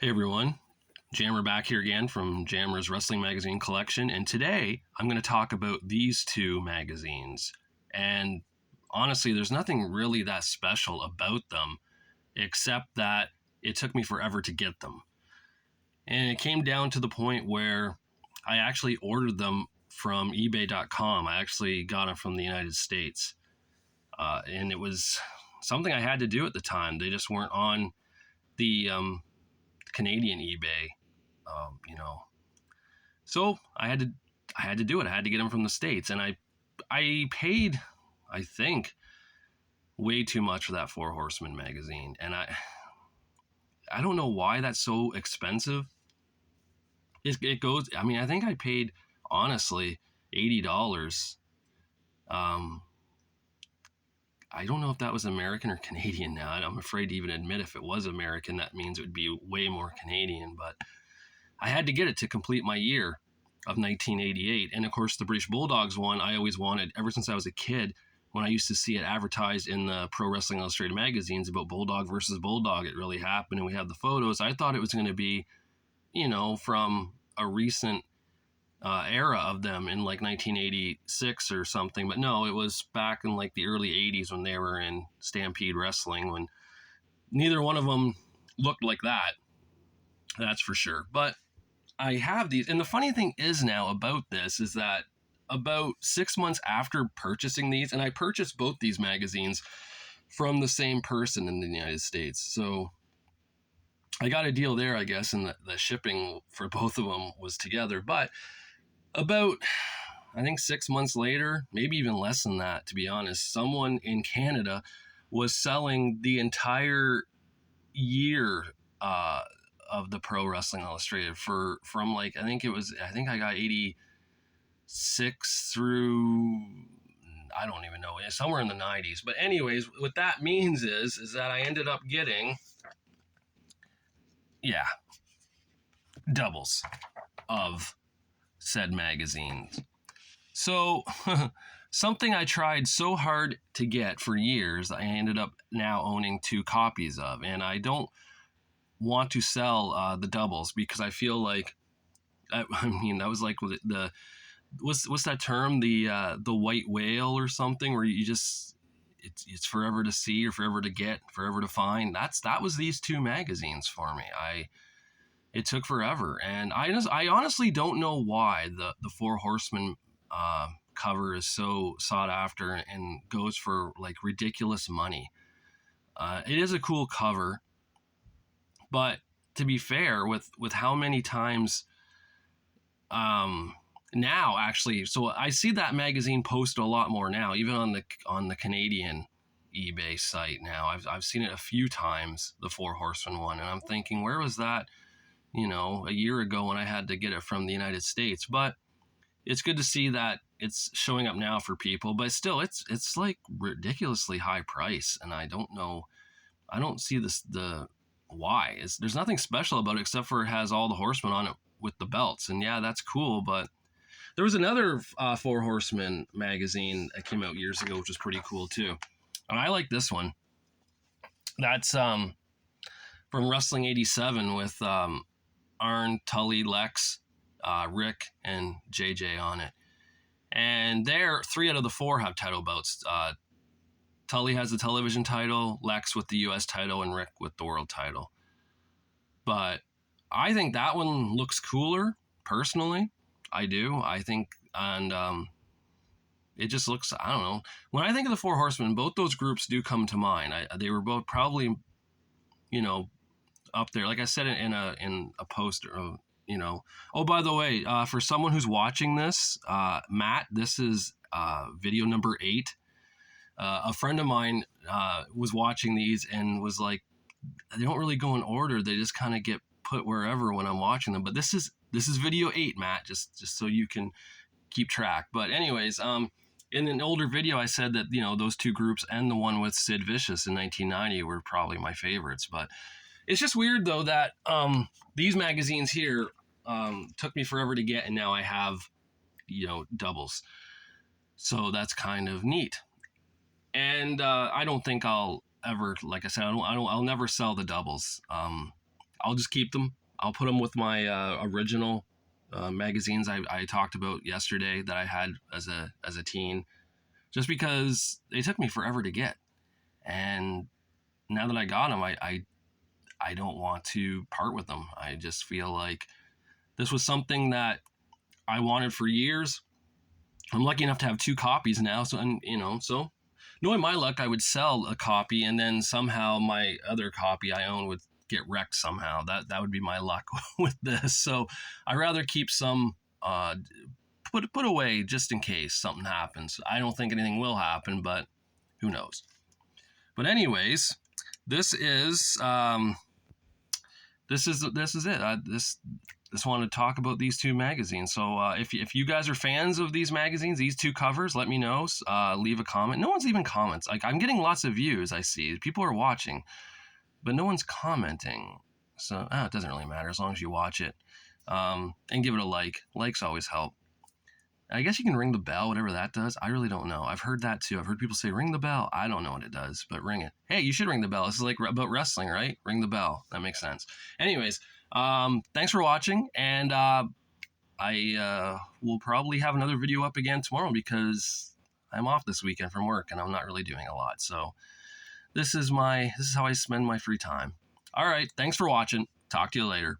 Hey everyone, Jammer back here again from Jammer's Wrestling Magazine collection, and today I'm going to talk about these two magazines. And honestly, there's nothing really that special about them, except that it took me forever to get them. And it came down to the point where I actually ordered them from eBay.com. I actually got them from the United States. And it was something I had to do at the time. They just weren't on the Canadian eBay, you know. So I had to do it. I had to get them from the States, and I paid, I think, way too much for that Four Horsemen magazine, and I don't know why that's so expensive. It goes. I mean, I think I paid honestly $80. Um, I don't know if that was American or Canadian now. I'm afraid to even admit if it was American, that means it would be way more Canadian. But I had to get it to complete my year of 1988. And of course, the British Bulldogs one I always wanted ever since I was a kid. When I used to see it advertised in the Pro Wrestling Illustrated magazines about Bulldog versus Bulldog, it really happened, and we had the photos. I thought it was going to be, from a recent era of them in like 1986 or something. But no, it was back in like the early 80s when they were in Stampede Wrestling, when neither one of them looked like that. That's for sure. But I have these. And the funny thing is now about this is that about 6 months after purchasing these, and I purchased both these magazines from the same person in the United States. So I got a deal there, I guess, and the shipping for both of them was together. But about, I think 6 months later, maybe even less than that, to be honest, someone in Canada was selling the entire year of the Pro Wrestling Illustrated from like, I think I got 86 through, I don't even know, somewhere in the 90s. But anyways, what that means is that I ended up getting, doubles of said magazines. So something I tried so hard to get for years, I ended up now owning 2 copies of, and I don't want to sell the doubles because I feel like, I mean, that was like the what's that term, the white whale or something, where you just, it's forever to see or forever to get, forever to find. That was these 2 magazines for me. It took forever, and I honestly don't know why the Four Horsemen cover is so sought after and goes for like ridiculous money. It is a cool cover, but to be fair, with how many times now actually, so I see that magazine posted a lot more now, even on the Canadian eBay site now. I've seen it a few times, the Four Horsemen one, and I'm thinking, where was that, a year ago when I had to get it from the United States? But it's good to see that it's showing up now for people, but still, it's like ridiculously high price, and I don't see the why. There's nothing special about it except for it has all the horsemen on it with the belts, and yeah, that's cool. But there was another Four Horsemen magazine that came out years ago, which was pretty cool too, and I like this one. That's from Wrestling 87 with Arn, Tully, Lex, Rick, and JJ on it. And there, 3 out of the 4 have title belts. Tully has the television title, Lex with the US title, and Rick with the world title. But I think that one looks cooler, personally. I do. I think, and it just looks, I don't know. When I think of the Four Horsemen, both those groups do come to mind. They were both probably, up there. Like I said in a post, Oh, by the way, for someone who's watching this, Matt, this is video number 8. A friend of mine was watching these and was like, they don't really go in order. They just kind of get put wherever when I'm watching them. But this is video 8, Matt, just so you can keep track. But anyways, in an older video, I said that, those 2 groups and the one with Sid Vicious in 1990 were probably my favorites. But it's just weird, though, that these magazines here took me forever to get, and now I have, doubles. So that's kind of neat. And I don't think I'll ever, like I said, I'll never sell the doubles. I'll just keep them. I'll put them with my original magazines I talked about yesterday that I had as a teen, just because they took me forever to get. And now that I got them, I don't want to part with them. I just feel like this was something that I wanted for years. I'm lucky enough to have 2 copies now, so, and so knowing my luck, I would sell a copy and then somehow my other copy I own would get wrecked somehow. That would be my luck with this. So I rather keep some put away just in case something happens. I don't think anything will happen, but who knows. But anyways, this is it. Just wanted to talk about these 2 magazines. So if you guys are fans of these magazines, these 2 covers, let me know. Leave a comment. No one's even comments. Like, I'm getting lots of views. I see people are watching, but no one's commenting. So it doesn't really matter as long as you watch it, and give it a like. Likes always help. I guess you can ring the bell, whatever that does. I really don't know. I've heard that too. I've heard people say ring the bell. I don't know what it does, but ring it. Hey, you should ring the bell. This is like about wrestling, right? Ring the bell. That makes sense. Anyways, thanks for watching, and I will probably have another video up again tomorrow because I'm off this weekend from work and I'm not really doing a lot. So this is how I spend my free time. All right, thanks for watching. Talk to you later.